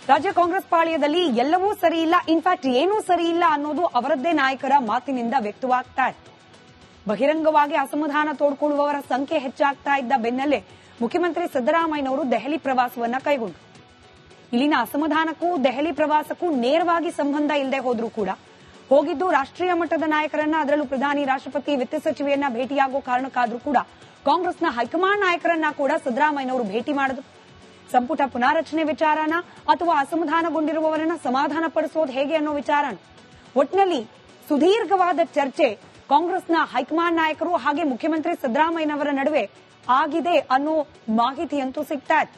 ರಾಜ್ಯ ಕಾಂಗ್ರೆಸ್ ಪಾಳ್ಯದಲ್ಲಿ ಎಲ್ಲವೂ ಸರಿ ಇಲ್ಲ, ಇನ್ಫ್ಯಾಕ್ಟ್ ಏನೂ ಸರಿ ಇಲ್ಲ ಅನ್ನೋದು ಅವರದ್ದೇ ನಾಯಕರ ಮಾತಿನಿಂದ ವ್ಯಕ್ತವಾಗ್ತಾ ಇದೆ. ಬಹಿರಂಗವಾಗಿ ಅಸಮಾಧಾನ ತೋಡ್ಕೊಳ್ಳುವವರ ಸಂಖ್ಯೆ ಹೆಚ್ಚಾಗ್ತಾ ಇದ್ದ ಬೆನ್ನಲ್ಲೇ ಮುಖ್ಯಮಂತ್ರಿ ಸಿದ್ದರಾಮಯ್ಯನವರು ದೆಹಲಿ ಪ್ರವಾಸವನ್ನ ಕೈಗೊಂಡರು. ಇಲ್ಲಿನ ಅಸಮಾಧಾನಕ್ಕೂ ದೆಹಲಿ ಪ್ರವಾಸಕ್ಕೂ ನೇರವಾಗಿ ಸಂಬಂಧ ಇಲ್ಲದೆ ಹೋದ್ರೂ ಕೂಡ ಹೋಗಿದ್ದು ರಾಷ್ಟ್ರೀಯ ಮಟ್ಟದ ನಾಯಕರನ್ನ, ಅದರಲ್ಲೂ ಪ್ರಧಾನಿ, ರಾಷ್ಟ್ರಪತಿ, ವಿತ್ತ ಸಚಿವೆಯನ್ನ ಭೇಟಿಯಾಗೋ ಕಾರಣಕ್ಕಾದ್ರೂ ಕೂಡ ಕಾಂಗ್ರೆಸ್ನ ಹೈಕಮಾಂಡ್ ನಾಯಕರನ್ನ ಕೂಡ ಸಿದ್ದರಾಮಯ್ಯನವರು ಭೇಟಿ ಮಾಡಿದ್ರು. ಸಂಪುಟ ಪುನಾರಚನೆ ವಿಚಾರನ ಅಥವಾ ಅಸಮಾಧಾನಗೊಂಡಿರುವವರನ್ನ ಸಮಾಧಾನ ಪಡಿಸೋದು ಹೇಗೆ ಅನ್ನೋ ವಿಚಾರನ, ಒಟ್ಟಿನಲ್ಲಿ ಸುದೀರ್ಘವಾದ ಚರ್ಚೆ ಕಾಂಗ್ರೆಸ್ನ ಹೈಕಮಾಂಡ್ ನಾಯಕರು ಹಾಗೆ ಮುಖ್ಯಮಂತ್ರಿ ಸಿದ್ದರಾಮಯ್ಯನವರ ನಡುವೆ ಆಗಿದೆ ಅನ್ನೋ ಮಾಹಿತಿಯಂತೂ ಸಿಗ್ತಾ ಇದೆ.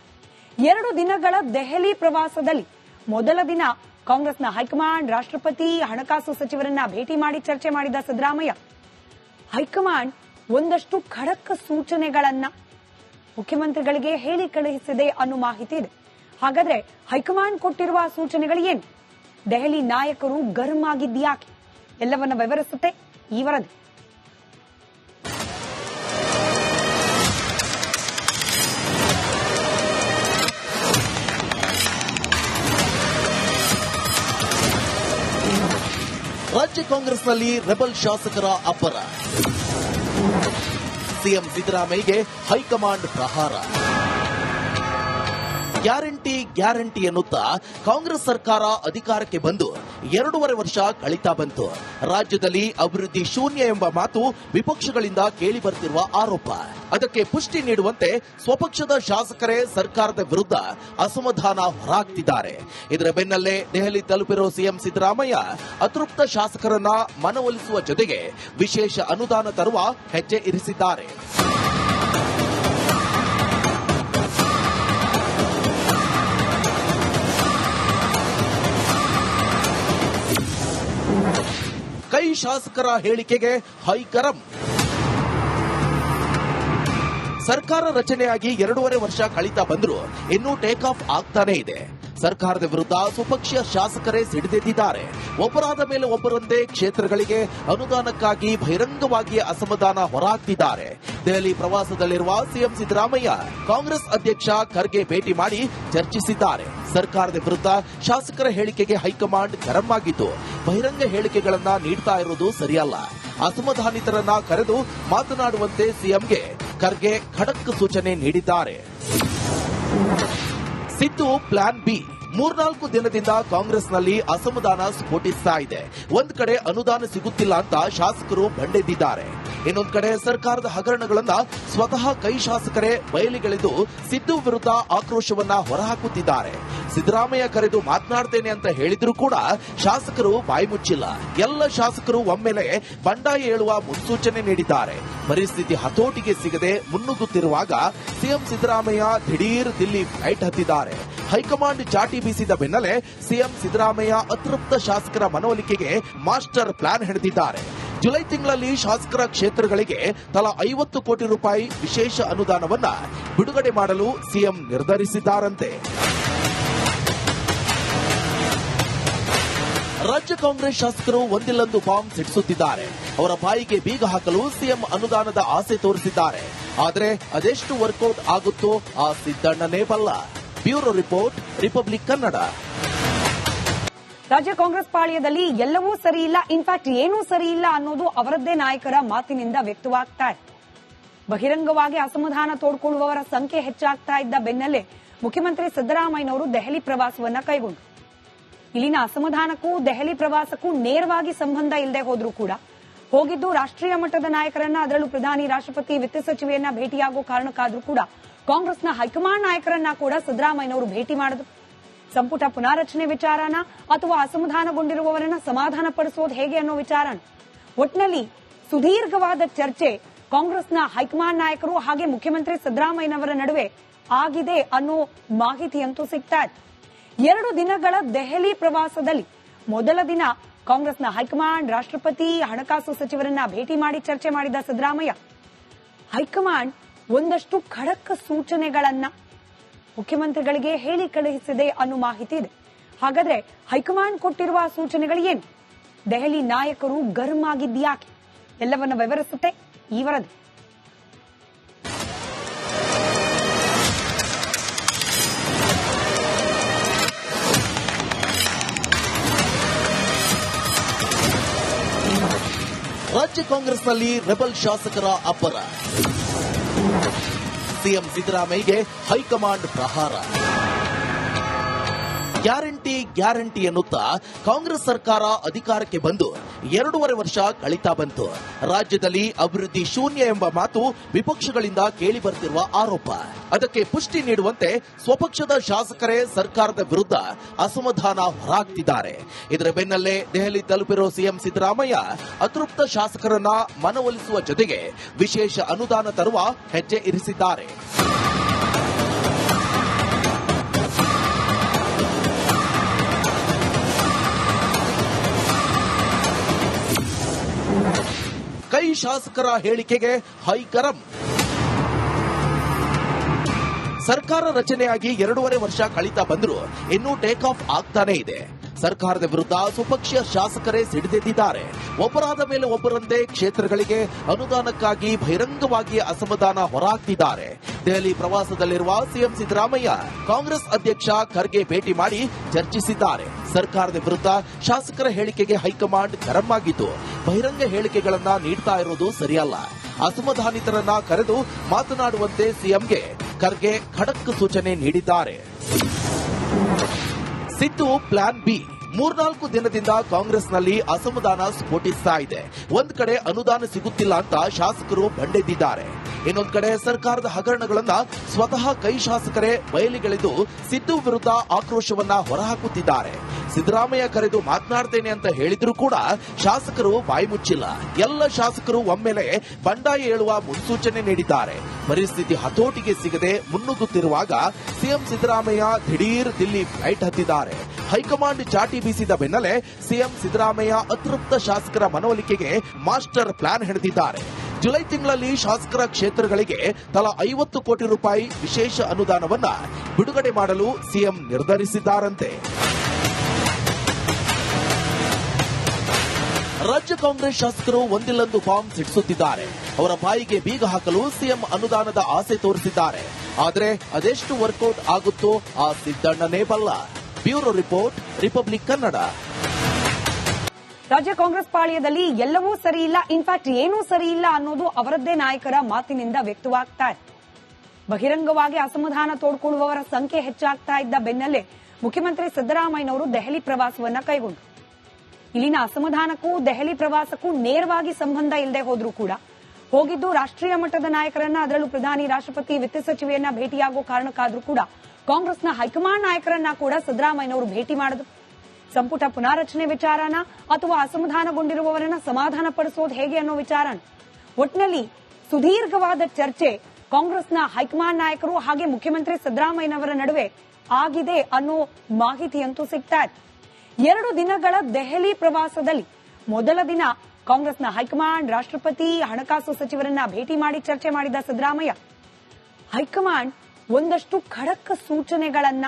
2 ದಿನಗಳ ದೆಹಲಿ ಪ್ರವಾಸದಲ್ಲಿ ಮೊದಲ ದಿನ ಕಾಂಗ್ರೆಸ್ನ ಹೈಕಮಾಂಡ್, ರಾಷ್ಟ್ರಪತಿ, ಹಣಕಾಸು ಸಚಿವರನ್ನ ಭೇಟಿ ಮಾಡಿ ಚರ್ಚೆ ಮಾಡಿದ ಸಿದ್ದರಾಮಯ್ಯ, ಹೈಕಮಾಂಡ್ ಒಂದಷ್ಟು ಖಡಕ್ ಸೂಚನೆಗಳನ್ನ ಮುಖ್ಯಮಂತ್ರಿಗಳಿಗೆ ಹೇಳಿ ಕಳುಹಿಸಿದೆ ಅನ್ನೋ ಮಾಹಿತಿ ಇದೆ. ಹಾಗಾದ್ರೆ ಹೈಕಮಾಂಡ್ ಕೊಟ್ಟಿರುವ ಸೂಚನೆಗಳು ಏನು? ದೆಹಲಿ ನಾಯಕರು ಗರ್ಮ್ ಆಗಿದ್ಯಾಕೆ? ಎಲ್ಲವನ್ನ ವಿವರಿಸುತ್ತೆ ಈ ವರದಿ. ರಾಜ್ಯ ಕಾಂಗ್ರೆಸ್ನಲ್ಲಿ ರೆಬಲ್ ಶಾಸಕರ ಅಬ್ಬರ. ಸಿಎಂ ಸಿದ್ದರಾಮಯ್ಯಗೆ ಹೈಕಮಾಂಡ್ ಪ್ರಹಾರ. ಗ್ಯಾರಂಟಿ ಎನ್ನುತ್ತಾ ಕಾಂಗ್ರೆಸ್ ಸರ್ಕಾರ ಅಧಿಕಾರಕ್ಕೆ ಬಂದು 2.5 ವರ್ಷ ಕಳೀತಾ ಬಂತು. ರಾಜ್ಯದಲ್ಲಿ ಅಭಿವೃದ್ಧಿ ಶೂನ್ಯ ಎಂಬ ಮಾತು ವಿಪಕ್ಷಗಳಿಂದ ಕೇಳಿ ಬರ್ತಿರುವ ಆರೋಪ. ಅದಕ್ಕೆ ಪುಷ್ಟಿ ನೀಡುವಂತೆ ಸ್ವಪಕ್ಷದ ಶಾಸಕರೇ ಸರ್ಕಾರದ ವಿರುದ್ಧ ಅಸಮಾಧಾನ ಹೊರಹಾಕ್ತಿದ್ದಾರೆ. ಇದರ ಬೆನ್ನಲ್ಲೇ ದೆಹಲಿ ತಲುಪಿರೋ ಸಿಎಂ ಸಿದ್ದರಾಮಯ್ಯ ಅತೃಪ್ತ ಶಾಸಕರನ್ನ ಮನವೊಲಿಸುವ ಜೊತೆಗೆ ವಿಶೇಷ ಅನುದಾನ ತರುವ ಹೆಜ್ಜೆ ಇರಿಸಿದ್ದಾರೆ. ಕೈ ಶಾಸಕರ ಹೇಳಿಕೆಗೆ ಹೈಗರಂ. ಸರ್ಕಾರ ರಚನೆಯಾಗಿ 2.5 ವರ್ಷ ಕಳೀತಾ ಬಂದ್ರು ಇನ್ನೂ ಟೇಕ್ ಆಫ್ ಆಗ್ತಾನೇ ಇದೆ. ಸರ್ಕಾರದ ವಿರುದ್ಧ ಸ್ವಪಕ್ಷೀಯ ಶಾಸಕರೇ ಸಿಡಿದೆದ್ದಿದ್ದಾರೆ. ಒಬ್ಬರಾದ ಮೇಲೆ ಒಬ್ಬರಂತೆ ಕ್ಷೇತ್ರಗಳಿಗೆ ಅನುದಾನಕ್ಕಾಗಿ ಬಹಿರಂಗವಾಗಿ ಅಸಮಾಧಾನ ಹೊರಹಾಕ್ತಿದ್ದಾರೆ. ದೆಹಲಿ ಪ್ರವಾಸದಲ್ಲಿರುವ ಸಿಎಂ ಸಿದ್ದರಾಮಯ್ಯ ಕಾಂಗ್ರೆಸ್ ಅಧ್ಯಕ್ಷ ಖರ್ಗೆ ಭೇಟಿ ಮಾಡಿ ಚರ್ಚಿಸಿದ್ದಾರೆ. ಸರ್ಕಾರದ ವಿರುದ್ಧ ಶಾಸಕರ ಹೇಳಿಕೆಗೆ ಹೈಕಮಾಂಡ್ ಗರಂ ಆಗಿದ್ದು, ಬಹಿರಂಗ ಹೇಳಿಕೆಗಳನ್ನ ನೀಡ್ತಾ ಇರುವುದು ಸರಿಯಲ್ಲ. ಅಸಮಾಧಾನಿತರನ್ನ ಕರೆದು ಮಾತನಾಡುವಂತೆ ಸಿಎಂಗೆ ಖರ್ಗೆ ಖಡಕ್ ಸೂಚನೆ ನೀಡಿದ್ದಾರೆ. Siddu plan B. 3-4 ದಿನದಿಂದ ಕಾಂಗ್ರೆಸ್ನಲ್ಲಿ ಅಸಮಾಧಾನ ಸ್ಫೋಟಿಸ್ತಾ ಇದೆ. ಒಂದ್ ಕಡೆ ಅನುದಾನ ಸಿಗುತ್ತಿಲ್ಲ ಅಂತ ಶಾಸಕರು ಬಂಡೆದ್ದಿದ್ದಾರೆ. ಇನ್ನೊಂದ್ ಕಡೆ ಸರ್ಕಾರದ ಹಗರಣಗಳನ್ನ ಸ್ವತಃ ಕೈ ಶಾಸಕರೇ ಬಯಲಿಗೆಳೆದು ಸಿದ್ದು ವಿರುದ್ಧ ಆಕ್ರೋಶವನ್ನ ಹೊರಹಾಕುತ್ತಿದ್ದಾರೆ. ಸಿದ್ದರಾಮಯ್ಯ ಕರೆದು ಮಾತನಾಡ್ತೇನೆ ಅಂತ ಹೇಳಿದ್ರು ಕೂಡ ಶಾಸಕರು ಬಾಯಿ ಮುಚ್ಚಿಲ್ಲ. ಎಲ್ಲ ಶಾಸಕರು ಒಮ್ಮೆಲೆ ಬಂಡಾಯ ಹೇಳುವ ಮುನ್ಸೂಚನೆ ನೀಡಿದ್ದಾರೆ. ಪರಿಸ್ಥಿತಿ ಹತೋಟಿಗೆ ಸಿಗದೆ ಮುನ್ನುಗ್ಗುತ್ತಿರುವಾಗ ಸಿಎಂ ಸಿದ್ದರಾಮಯ್ಯ ದಿಢೀರ್ ದಿಲ್ಲಿ ಫ್ಲೈಟ್ ಹತ್ತಿದ್ದಾರೆ. ಹೈಕಮಾಂಡ್ ಚಾಟಿ ಬೀಸಿದ ಬೆನ್ನಲ್ಲೇ ಸಿಎಂ ಸಿದ್ದರಾಮಯ್ಯ ಅತೃಪ್ತ ಶಾಸಕರ ಮನವೊಲಿಕೆಗೆ ಮಾಸ್ಟರ್ ಪ್ಲಾನ್ ಹೆಣೆದಿದ್ದಾರೆ. ಜುಲೈ ತಿಂಗಳಲ್ಲಿ ಶಾಸಕರ ಕ್ಷೇತ್ರಗಳಿಗೆ ತಲಾ 50 ಕೋಟಿ ರೂಪಾಯಿ ವಿಶೇಷ ಅನುದಾನವನ್ನ ಬಿಡುಗಡೆ ಮಾಡಲು ಸಿಎಂ ನಿರ್ಧರಿಸಿದ್ದಾರಂತೆ. ರಾಜ್ಯ ಕಾಂಗ್ರೆಸ್ ಶಾಸಕರು ಒಂದಿಲ್ಲೊಂದು ಬಾಂಬ್ ಸಿಡಿಸುತ್ತಿದ್ದಾರೆ. ಅವರ ಬಾಯಿಗೆ ಬೀಗ ಹಾಕಲು ಸಿಎಂ ಅನುದಾನದ ಆಸೆ ತೋರಿಸಿದ್ದಾರೆ. ಆದರೆ ಅದೆಷ್ಟು ವರ್ಕೌಟ್ ಆಗುತ್ತೋ ಆ ಸಿದ್ದಣ್ಣನೇ ಬಲ್ಲ. Bureau report, republic Kannada. ರಾಜ್ಯ ಕಾಂಗ್ರೆಸ್ ಪಾಳ್ಯದಲ್ಲಿ ಎಲ್ಲವೂ ಸರಿ ಇಲ್ಲ, ಇನ್ಫ್ಯಾಕ್ಟ್ ಏನೂ ಸರಿ ಇಲ್ಲ ಅನ್ನೋದು ಅವರದ್ದೇ ನಾಯಕರ ಮಾತಿನಿಂದ ವ್ಯಕ್ತವಾಗ್ತಾ ಇದೆ. ಬಹಿರಂಗವಾಗಿ ಅಸಮಾಧಾನ ತೋಡ್ಕೊಳ್ಳುವವರ ಸಂಖ್ಯೆ ಹೆಚ್ಚಾಗ್ತಾ ಇದ್ದ ಬೆನ್ನಲ್ಲೇ ಮುಖ್ಯಮಂತ್ರಿ ಸಿದ್ದರಾಮಯ್ಯನವರು ದೆಹಲಿ ಪ್ರವಾಸವನ್ನ ಕೈಗೊಂಡರು. ಇಲ್ಲಿನ ಅಸಮಾಧಾನಕ್ಕೂ ದೆಹಲಿ ಪ್ರವಾಸಕ್ಕೂ ನೇರವಾಗಿ ಸಂಬಂಧ ಇಲ್ಲದೆ ಹೋದ್ರೂ ಕೂಡ ಹೋಗಿದ್ದು ರಾಷ್ಟ್ರೀಯ ಮಟ್ಟದ ನಾಯಕರನ್ನ, ಅದರಲ್ಲೂ ಪ್ರಧಾನಿ, ರಾಷ್ಟ್ರಪತಿ, ವಿತ್ತ ಸಚಿವೆಯನ್ನ ಭೇಟಿಯಾಗೋ ಕಾರಣಕ್ಕಾದ್ರೂ ಕೂಡ ಕಾಂಗ್ರೆಸ್ನ ಹೈಕಮಾಂಡ್ ನಾಯಕರನ್ನ ಕೂಡ ಸಿದ್ದರಾಮಯ್ಯನವರು ಭೇಟಿ ಮಾಡಿದ್ರು. ಸಂಪುಟ ಪುನಾರಚನೆ ವಿಚಾರನ ಅಥವಾ ಅಸಮಾಧಾನಗೊಂಡಿರುವವರನ್ನ ಸಮಾಧಾನ ಪಡಿಸೋದು ಹೇಗೆ ಅನ್ನೋ ವಿಚಾರನ, ಒಟ್ಟಿನಲ್ಲಿ ಸುದೀರ್ಘವಾದ ಚರ್ಚೆ ಕಾಂಗ್ರೆಸ್ನ ಹೈಕಮಾಂಡ್ ನಾಯಕರು ಹಾಗೆ ಮುಖ್ಯಮಂತ್ರಿ ಸಿದ್ದರಾಮಯ್ಯನವರ ನಡುವೆ ಆಗಿದೆ ಅನ್ನೋ ಮಾಹಿತಿಯಂತೂ ಸಿಗ್ತಾ ಇದೆ. 2 ದಿನಗಳ ದೆಹಲಿ ಪ್ರವಾಸದಲ್ಲಿ ಮೊದಲ ದಿನ ಕಾಂಗ್ರೆಸ್ನ ಹೈಕಮಾಂಡ್, ರಾಷ್ಟ್ರಪತಿ, ಹಣಕಾಸು ಸಚಿವರನ್ನ ಭೇಟಿ ಮಾಡಿ ಚರ್ಚೆ ಮಾಡಿದ ಸಿದ್ದರಾಮಯ್ಯ, ಹೈಕಮಾಂಡ್ ಒಂದಷ್ಟು ಖಡಕ್ ಸೂಚನೆಗಳನ್ನ ಮುಖ್ಯಮಂತ್ರಿಗಳಿಗೆ ಹೇಳಿ ಕಳುಹಿಸಿದೆ ಅನ್ನೋ ಮಾಹಿತಿ ಇದೆ. ಹಾಗಾದ್ರೆ ಹೈಕಮಾಂಡ್ ಕೊಟ್ಟಿರುವ ಸೂಚನೆಗಳು ಏನು? ದೆಹಲಿ ನಾಯಕರು ಗರ್ಮ್ ಆಗಿದ್ಯಾಕೆ? ಎಲ್ಲವನ್ನ ವಿವರಿಸುತ್ತೆ ಈ ವರದಿ. ರಾಜ್ಯ ಕಾಂಗ್ರೆಸ್ನಲ್ಲಿ ರೆಬಲ್ ಶಾಸಕರ ಅಬ್ಬರ. ಸಿಎಂ ಸಿದ್ದರಾಮಯ್ಯಗೆ ಹೈಕಮಾಂಡ್ ಪ್ರಹಾರ. ಗ್ಯಾರಂಟಿ ಎನ್ನುತ್ತಾ ಕಾಂಗ್ರೆಸ್ ಸರ್ಕಾರ ಅಧಿಕಾರಕ್ಕೆ ಬಂದು 2.5 ವರ್ಷ ಕಳೀತಾ ಬಂತು. ರಾಜ್ಯದಲ್ಲಿ ಅಭಿವೃದ್ಧಿ ಶೂನ್ಯ ಎಂಬ ಮಾತು ವಿಪಕ್ಷಗಳಿಂದ ಕೇಳಿ ಬರ್ತಿರುವ ಆರೋಪ. ಅದಕ್ಕೆ ಪುಷ್ಟಿ ನೀಡುವಂತೆ ಸ್ವಪಕ್ಷದ ಶಾಸಕರೇ ಸರ್ಕಾರದ ವಿರುದ್ಧ ಅಸಮಾಧಾನ ಹೊರಹಾಕ್ತಿದ್ದಾರೆ. ಇದರ ಬೆನ್ನಲ್ಲೇ ದೆಹಲಿ ತಲುಪಿರೋ ಸಿಎಂ ಸಿದ್ದರಾಮಯ್ಯ ಅತೃಪ್ತ ಶಾಸಕರನ್ನ ಮನವೊಲಿಸುವ ಜೊತೆಗೆ ವಿಶೇಷ ಅನುದಾನ ತರುವ ಹೆಜ್ಜೆ ಇರಿಸಿದ್ದಾರೆ. ಕೈ ಶಾಸಕರ ಹೇಳಿಕೆಗೆ ಹೈಕರಂ. ಸರ್ಕಾರ ರಚನೆಯಾಗಿ 2.5 ವರ್ಷ ಕಳೀತಾ ಬಂದರೂ ಇನ್ನೂ ಟೇಕ್ ಆಫ್ ಆಗ್ತಾನೇ ಇದೆ. ಸರ್ಕಾರದ ವಿರುದ್ಧ ಸ್ವಪಕ್ಷೀಯ ಶಾಸಕರೇ ಸಿಡಿದೆದ್ದಿದ್ದಾರೆ. ಒಬ್ಬರಾದ ಮೇಲೆ ಒಬ್ಬರಂತೆ ಕ್ಷೇತ್ರಗಳಿಗೆ ಅನುದಾನಕ್ಕಾಗಿ ಬಹಿರಂಗವಾಗಿ ಅಸಮಾಧಾನ ಹೊರಹಾಕ್ತಿದ್ದಾರೆ. ದೆಹಲಿ ಪ್ರವಾಸದಲ್ಲಿರುವ ಸಿಎಂ ಸಿದ್ದರಾಮಯ್ಯ ಕಾಂಗ್ರೆಸ್ ಅಧ್ಯಕ್ಷ ಖರ್ಗೆ ಭೇಟಿ ಮಾಡಿ ಚರ್ಚಿಸಿದ್ದಾರೆ. ಸರ್ಕಾರದ ವಿರುದ್ಧ ಶಾಸಕರ ಹೇಳಿಕೆಗೆ ಹೈಕಮಾಂಡ್ ಗರಂ ಆಗಿದ್ದು, ಬಹಿರಂಗ ಹೇಳಿಕೆಗಳನ್ನ ನೀಡ್ತಾ ಇರೋದು ಸರಿಯಲ್ಲ. ಅಸಮಾಧಾನಿತರನ್ನ ಕರೆದು ಮಾತನಾಡುವಂತೆ ಸಿಎಂಗೆ ಖರ್ಗೆ ಖಡಕ್ ಸೂಚನೆ ನೀಡಿದ್ದಾರೆ. Siddu plan B. 3-4 ದಿನದಿಂದ ಕಾಂಗ್ರೆಸ್ನಲ್ಲಿ ಅಸಮಾಧಾನ ಸ್ಫೋಟಿಸ್ತಾ ಇದೆ. ಒಂದ್ ಕಡೆ ಅನುದಾನ ಸಿಗುತ್ತಿಲ್ಲ ಅಂತ ಶಾಸಕರು ಬಂಡೆದ್ದಿದ್ದಾರೆ. ಇನ್ನೊಂದ್ ಕಡೆ ಸರ್ಕಾರದ ಹಗರಣಗಳನ್ನ ಸ್ವತಃ ಕೈ ಶಾಸಕರೇ ಬಯಲಿಗೆಳೆದು ಸಿದ್ದು ವಿರುದ್ಧ ಆಕ್ರೋಶವನ್ನ ಹೊರಹಾಕುತ್ತಿದ್ದಾರೆ. ಸಿದ್ದರಾಮಯ್ಯ ಕರೆದು ಮಾತನಾಡ್ತೇನೆ ಅಂತ ಹೇಳಿದ್ರು ಕೂಡ ಶಾಸಕರು ಬಾಯಿ ಮುಚ್ಚಿಲ್ಲ. ಎಲ್ಲ ಶಾಸಕರು ಒಮ್ಮೆಲೆ ಬಂಡಾಯ ಏಳುವ ಮುನ್ಸೂಚನೆ ನೀಡಿದ್ದಾರೆ. ಪರಿಸ್ಥಿತಿ ಹತೋಟಿಗೆ ಸಿಗದೆ ಮುನ್ನುಗ್ಗುತ್ತಿರುವಾಗ ಸಿಎಂ ಸಿದ್ದರಾಮಯ್ಯ ದಿಢೀರ್ ದಿಲ್ಲಿ ಫ್ಲೈಟ್ ಹತ್ತಿದ್ದಾರೆ. ಹೈಕಮಾಂಡ್ ಚಾಟಿ ಬೀಸಿದ ಬೆನ್ನಲ್ಲೇ ಸಿಎಂ ಸಿದ್ದರಾಮಯ್ಯ ಅತೃಪ್ತ ಶಾಸಕರ ಮನವೊಲಿಕೆಗೆ ಮಾಸ್ಟರ್ ಪ್ಲಾನ್ ಹೆಣೆದಿದ್ದಾರೆ. ಜುಲೈ ತಿಂಗಳಲ್ಲಿ ಶಾಸಕರ ಕ್ಷೇತ್ರಗಳಿಗೆ ತಲಾ 50 ಕೋಟಿ ರೂಪಾಯಿ ವಿಶೇಷ ಅನುದಾನವನ್ನ ಬಿಡುಗಡೆ ಮಾಡಲು ಸಿಎಂ ನಿರ್ಧರಿಸಿದ್ದಾರಂತೆ. ರಾಜ್ಯ ಕಾಂಗ್ರೆಸ್ ಶಾಸಕರು ಒಂದಿಲ್ಲೊಂದು ಬಾಂಬ್ ಸಿಡಿಸುತ್ತಿದ್ದಾರೆ. ಅವರ ಬಾಯಿಗೆ ಬೀಗ ಹಾಕಲು ಸಿಎಂ ಅನುದಾನದ ಆಸೆ ತೋರಿಸಿದ್ದಾರೆ. ಆದರೆ ಅದೆಷ್ಟು ವರ್ಕೌಟ್ ಆಗುತ್ತೋ ಆ ಸಿದ್ದಣ್ಣನೇ ಬಲ್ಲ. Bureau report, republic Kannada. ರಾಜ್ಯ ಕಾಂಗ್ರೆಸ್ ಪಾಳ್ಯದಲ್ಲಿ ಎಲ್ಲವೂ ಸರಿ ಇಲ್ಲ, ಇನ್ಫ್ಯಾಕ್ಟ್ ಏನೂ ಸರಿ ಇಲ್ಲ ಅನ್ನೋದು ಅವರದ್ದೇ ನಾಯಕರ ಮಾತಿನಿಂದ ವ್ಯಕ್ತವಾಗ್ತಾ ಇದೆ. ಬಹಿರಂಗವಾಗಿ ಅಸಮಾಧಾನ ತೋಡ್ಕೊಳ್ಳುವವರ ಸಂಖ್ಯೆ ಹೆಚ್ಚಾಗ್ತಾ ಇದ್ದ ಬೆನ್ನಲ್ಲೇ ಮುಖ್ಯಮಂತ್ರಿ ಸಿದ್ದರಾಮಯ್ಯನವರು ದೆಹಲಿ ಪ್ರವಾಸವನ್ನ ಕೈಗೊಂಡರು. ಇಲ್ಲಿನ ಅಸಮಾಧಾನಕ್ಕೂ ದೆಹಲಿ ಪ್ರವಾಸಕ್ಕೂ ನೇರವಾಗಿ ಸಂಬಂಧ ಇಲ್ಲದೆ ಹೋದ್ರೂ ಕೂಡ ಹೋಗಿದ್ದು ರಾಷ್ಟ್ರೀಯ ಮಟ್ಟದ ನಾಯಕರನ್ನ, ಅದರಲ್ಲೂ ಪ್ರಧಾನಿ, ರಾಷ್ಟ್ರಪತಿ, ವಿತ್ತ ಸಚಿವೆಯನ್ನ ಭೇಟಿಯಾಗೋ ಕಾರಣಕ್ಕಾದ್ರೂ ಕೂಡ ಕಾಂಗ್ರೆಸ್ನ ಹೈಕಮಾಂಡ್ ನಾಯಕರನ್ನ ಕೂಡ ಸಿದ್ದರಾಮಯ್ಯನವರು ಭೇಟಿ ಮಾಡಿದ್ರು. ಸಂಪುಟ ಪುನಾರಚನೆ ವಿಚಾರನ ಅಥವಾ ಅಸಮಾಧಾನಗೊಂಡಿರುವವರನ್ನ ಸಮಾಧಾನ ಪಡಿಸೋದು ಹೇಗೆ ಅನ್ನೋ ವಿಚಾರನ, ಒಟ್ಟಿನಲ್ಲಿ ಸುದೀರ್ಘವಾದ ಚರ್ಚೆ ಕಾಂಗ್ರೆಸ್ನ ಹೈಕಮಾಂಡ್ ನಾಯಕರು ಹಾಗೆ ಮುಖ್ಯಮಂತ್ರಿ ಸಿದ್ದರಾಮಯ್ಯನವರ ನಡುವೆ ಆಗಿದೆ ಅನ್ನೋ ಮಾಹಿತಿಯಂತೂ ಸಿಗ್ತಾ ಇದೆ. 2 ದಿನಗಳ ದೆಹಲಿ ಪ್ರವಾಸದಲ್ಲಿ ಮೊದಲ ದಿನ ಕಾಂಗ್ರೆಸ್ನ ಹೈಕಮಾಂಡ್, ರಾಷ್ಟ್ರಪತಿ, ಹಣಕಾಸು ಸಚಿವರನ್ನ ಭೇಟಿ ಮಾಡಿ ಚರ್ಚೆ ಮಾಡಿದ ಸಿದ್ದರಾಮಯ್ಯ, ಹೈಕಮಾಂಡ್ ಒಂದಷ್ಟು ಖಡಕ್ ಸೂಚನೆಗಳನ್ನ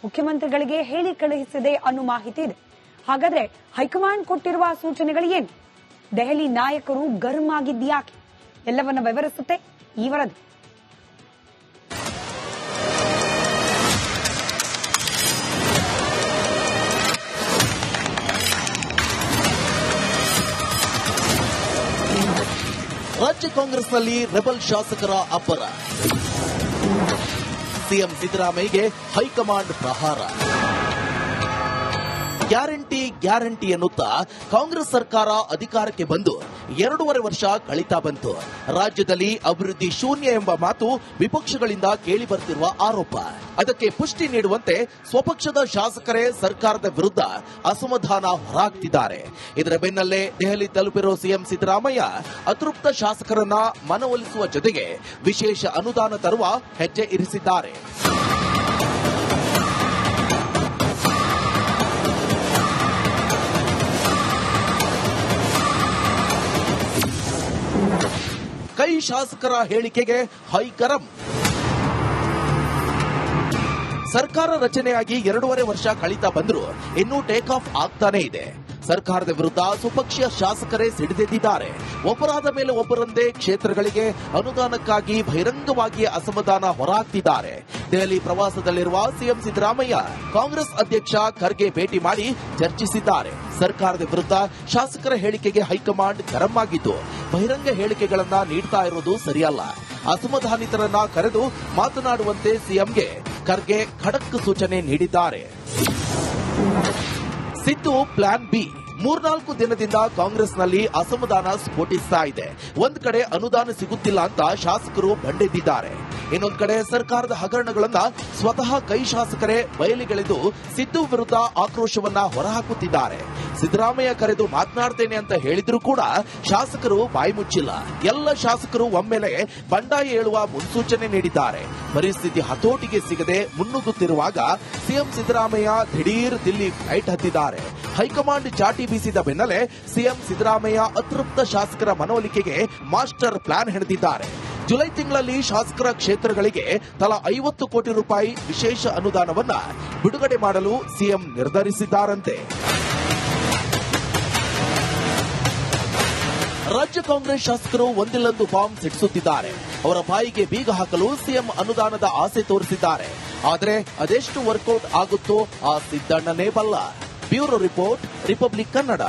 ಮುಖ್ಯಮಂತ್ರಿಗಳಿಗೆ ಹೇಳಿ ಕಳುಹಿಸಿದೆ ಅನ್ನೋ ಮಾಹಿತಿ ಇದೆ. ಹಾಗಾದ್ರೆ ಹೈಕಮಾಂಡ್ ಕೊಟ್ಟಿರುವ ಸೂಚನೆಗಳು ಏನು? ದೆಹಲಿ ನಾಯಕರು ಗರ್ಮ್ ಆಗಿದ್ಯಾಕೆ? ಎಲ್ಲವನ್ನ ವಿವರಿಸುತ್ತೆ ಈ ವರದಿ. ರಾಜ್ಯ ಕಾಂಗ್ರೆಸ್ನಲ್ಲಿ ರೆಬಲ್ ಶಾಸಕರ ಅಬ್ಬರ. ಸಿಎಂ ಸಿದ್ದರಾಮಯ್ಯಗೆ ಹೈಕಮಾಂಡ್ ಪ್ರಹಾರ. ಗ್ಯಾರಂಟಿ ಎನ್ನುತ್ತಾ ಕಾಂಗ್ರೆಸ್ ಸರ್ಕಾರ ಅಧಿಕಾರಕ್ಕೆ ಬಂದು 2.5 ವರ್ಷ ಕಳೀತಾ ಬಂತು. ರಾಜ್ಯದಲ್ಲಿ ಅಭಿವೃದ್ಧಿ ಶೂನ್ಯ ಎಂಬ ಮಾತು ವಿಪಕ್ಷಗಳಿಂದ ಕೇಳಿ ಬರ್ತಿರುವ ಆರೋಪ. ಅದಕ್ಕೆ ಪುಷ್ಟಿ ನೀಡುವಂತೆ ಸ್ವಪಕ್ಷದ ಶಾಸಕರೇ ಸರ್ಕಾರದ ವಿರುದ್ಧ ಅಸಮಾಧಾನ ಹೊರಹಾಕ್ತಿದ್ದಾರೆ. ಇದರ ಬೆನ್ನಲ್ಲೇ ದೆಹಲಿ ತಲುಪಿರೋ ಸಿಎಂ ಸಿದ್ದರಾಮಯ್ಯ ಅತೃಪ್ತ ಶಾಸಕರನ್ನ ಮನವೊಲಿಸುವ ಜೊತೆಗೆ ವಿಶೇಷ ಅನುದಾನ ತರುವ ಹೆಜ್ಜೆ ಇರಿಸಿದ್ದಾರೆ. ಕೈ ಶಾಸಕರ ಹೇಳಿಕೆಗೆ ಹೈಕರಂ. ಸರ್ಕಾರ ರಚನೆಯಾಗಿ 2.5 ವರ್ಷ ಕಳೀತಾ ಬಂದರೂ ಇನ್ನೂ ಟೇಕ್ ಆಫ್ ಆಗ್ತಾನೇ ಇದೆ. ಸರ್ಕಾರದ ವಿರುದ್ಧ ಸ್ವಪಕ್ಷೀಯ ಶಾಸಕರೇ ಸಿಡಿದೆದ್ದಿದ್ದಾರೆ. ಒಬ್ಬರಾದ ಮೇಲೆ ಒಬ್ಬರಂದೇ ಕ್ಷೇತ್ರಗಳಿಗೆ ಅನುದಾನಕ್ಕಾಗಿ ಬಹಿರಂಗವಾಗಿ ಅಸಮಾಧಾನ ಹೊರಹಾಕ್ತಿದ್ದಾರೆ. ದೆಹಲಿ ಪ್ರವಾಸದಲ್ಲಿರುವ ಸಿಎಂ ಸಿದ್ದರಾಮಯ್ಯ ಕಾಂಗ್ರೆಸ್ ಅಧ್ಯಕ್ಷ ಖರ್ಗೆ ಭೇಟಿ ಮಾಡಿ ಚರ್ಚಿಸಿದ್ದಾರೆ. ಸರ್ಕಾರದ ವಿರುದ್ಧ ಶಾಸಕರ ಹೇಳಿಕೆಗೆ ಹೈಕಮಾಂಡ್ ಗರಂ ಆಗಿದ್ದು, ಬಹಿರಂಗ ಹೇಳಿಕೆಗಳನ್ನ ನೀಡ್ತಾ ಇರೋದು ಸರಿಯಲ್ಲ. ಅಸಮಾಧಾನಿತರನ್ನ ಕರೆದು ಮಾತನಾಡುವಂತೆ ಸಿಎಂಗೆ ಖರ್ಗೆ ಖಡಕ್ ಸೂಚನೆ ನೀಡಿದ್ದಾರೆ. Siddu plan B. 3-4 ದಿನದಿಂದ ಕಾಂಗ್ರೆಸ್ನಲ್ಲಿ ಅಸಮಾಧಾನ ಸ್ಫೋಟಿಸ್ತಾ ಇದೆ. ಒಂದ್ ಕಡೆ ಅನುದಾನ ಸಿಗುತ್ತಿಲ್ಲ ಅಂತ ಶಾಸಕರು ಬಂಡೆದ್ದಿದ್ದಾರೆ. ಇನ್ನೊಂದ್ ಕಡೆ ಸರ್ಕಾರದ ಹಗರಣಗಳನ್ನ ಸ್ವತಃ ಕೈ ಶಾಸಕರೇ ಬಯಲಿಗೆಳೆದು ಸಿದ್ದು ವಿರುದ್ಧ ಆಕ್ರೋಶವನ್ನ ಹೊರಹಾಕುತ್ತಿದ್ದಾರೆ. ಸಿದ್ದರಾಮಯ್ಯ ಕರೆದು ಮಾತನಾಡ್ತೇನೆ ಅಂತ ಹೇಳಿದ್ರು ಕೂಡ ಶಾಸಕರು ಬಾಯಿ ಮುಚ್ಚಿಲ್ಲ. ಎಲ್ಲ ಶಾಸಕರು ಒಮ್ಮೆಲೆ ಬಂಡಾಯ ಏಳುವ ಮುನ್ಸೂಚನೆ ನೀಡಿದ್ದಾರೆ. ಪರಿಸ್ಥಿತಿ ಹತೋಟಿಗೆ ಸಿಗದೆ ಮುನ್ನುಗ್ಗುತ್ತಿರುವಾಗ ಸಿಎಂ ಸಿದ್ದರಾಮಯ್ಯ ದಿಢೀರ್ ದಿಲ್ಲಿ ಫ್ಲೈಟ್ ಹತ್ತಿದ್ದಾರೆ. ಹೈಕಮಾಂಡ್ ಚಾಟಿ ಬೀಸಿದ ಬೆನ್ನಲ್ಲೇ ಸಿಎಂ ಸಿದ್ದರಾಮಯ್ಯ ಅತೃಪ್ತ ಶಾಸಕರ ಮನವೊಲಿಕೆಗೆ ಮಾಸ್ಟರ್ ಪ್ಲಾನ್ ಹೆಣೆದಿದ್ದಾರೆ. ಜುಲೈ ತಿಂಗಳಲ್ಲಿ ಶಾಸಕರ ಕ್ಷೇತ್ರಗಳಿಗೆ ತಲಾ 50 ಕೋಟಿ ರೂಪಾಯಿ ವಿಶೇಷ ಅನುದಾನವನ್ನ ಬಿಡುಗಡೆ ಮಾಡಲು ಸಿಎಂ ನಿರ್ಧರಿಸಿದ್ದಾರಂತೆ. ರಾಜ್ಯ ಕಾಂಗ್ರೆಸ್ ಶಾಸಕರು ಒಂದಿಲ್ಲೊಂದು ಬಾಂಬ್ ಸಿಡಿಸುತ್ತಿದ್ದಾರೆ. ಅವರ ಬಾಯಿಗೆ ಬೀಗ ಹಾಕಲು ಸಿಎಂ ಅನುದಾನದ ಆಸೆ ತೋರಿಸಿದ್ದಾರೆ. ಆದರೆ ಅದೆಷ್ಟು ವರ್ಕೌಟ್ ಆಗುತ್ತೋ ಆ ಸಿದ್ದಣ್ಣನೇ ಬಲ್ಲ. Bureau report, republic Kannada.